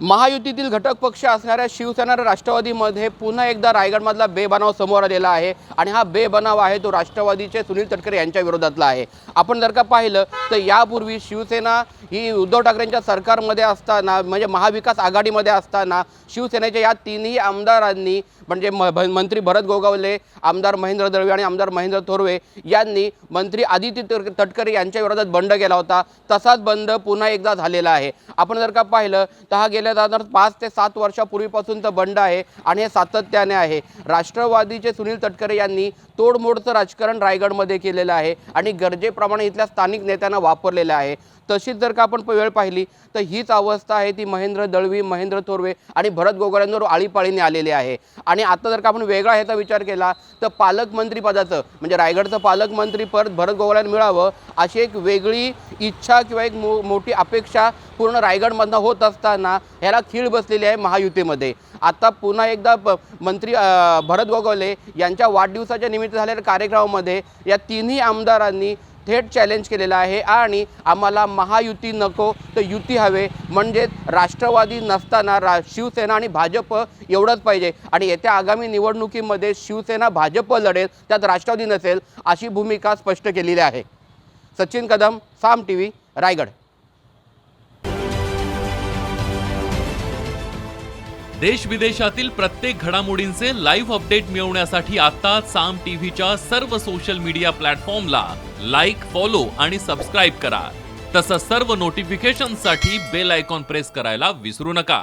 महायुतीतील घटक पक्ष असणाऱ्या शिवसेना आणि राष्ट्रवादीमध्ये पुन्हा एकदा रायगडमधला बेबनाव समोर आलेला आहे आणि हा बेबनाव आहे तो राष्ट्रवादीचे सुनील तटकरे यांच्या विरोधातला आहे। आपण जर का पाहिलं तर यापूर्वी शिवसेना ही उद्धव ठाकरेंच्या सरकारमध्ये असताना म्हणजे महाविकास आघाडीमध्ये असताना शिवसेनेच्या या तिन्ही आमदारांनी म्हणजे मंत्री भरत गोगावले, आमदार महेंद्र दळवी आणि आमदार महेंद्र थोरवे यांनी मंत्री आदित्य तटकरे यांच्या विरोधात बंड केला होता। तसाच बंड पुन्हा एकदा झालेला आहे। आपण जर का पाहिलं तर हा गेल्या 5 ते 7 वर्षापूर्वीपासूनचा बंड आहे आणि हे सातत्याने आहे। राष्ट्रवादीचे सुनील तटकरे यांनी तोडमोडचं राजकारण रायगडमध्ये केलेलं आहे आणि गरजेप्रमाणे इथल्या स्थानिक नेत्यांना वापरलेलं आहे। तशीच जर का आपण वेळ पाहिली तर हीच अवस्था आहे ती महेंद्र दळवी, महेंद्र थोरवे आणि भरत गोगावलेंवर आळीपाळीने आलेली आहे। आणि आता जर का आपण वेगळा ह्याचा विचार केला तर पालकमंत्री पदाचं म्हणजे रायगडचं पालकमंत्री पद भरत गोगावलेंना मिळावं अशी एक वेगळी इच्छा किंवा एक मोठी अपेक्षा पूर्ण रायगडमधनं होत असताना ह्याला खीळ बसलेली आहे महायुतीमध्ये। आता पुन्हा एकदा मंत्री भरत गोगावले यांच्या वाढदिवसाच्या निमित्त झालेल्या कार्यक्रमामध्ये या तिन्ही आमदारांनी थेट चॅलेंज केलेलं आहे आणि आम्हाला महायुती नको तर युती हवे, म्हणजे राष्ट्रवादी नसताना शिवसेना आणि भाजप एवढंच पाहिजे आणि येत्या आगामी निवडणुकीमध्ये शिवसेना भाजप लढेल त्यात राष्ट्रवादी नसेल अशी भूमिका स्पष्ट केलेली आहे। सचिन कदम, साम टीव्ही, रायगड। देश विदेशातील प्रत्येक घडामोडींचे लाईव्ह अपडेट मिळवण्यासाठी आता साम टीव्हीच्या सर्व सोशल मीडिया प्लॅटफॉर्मला लाईक, फॉलो आणि सबस्क्राईब करा। तसंच सर्व नोटिफिकेशनसाठी बेल आयकॉन प्रेस करायला विसरू नका।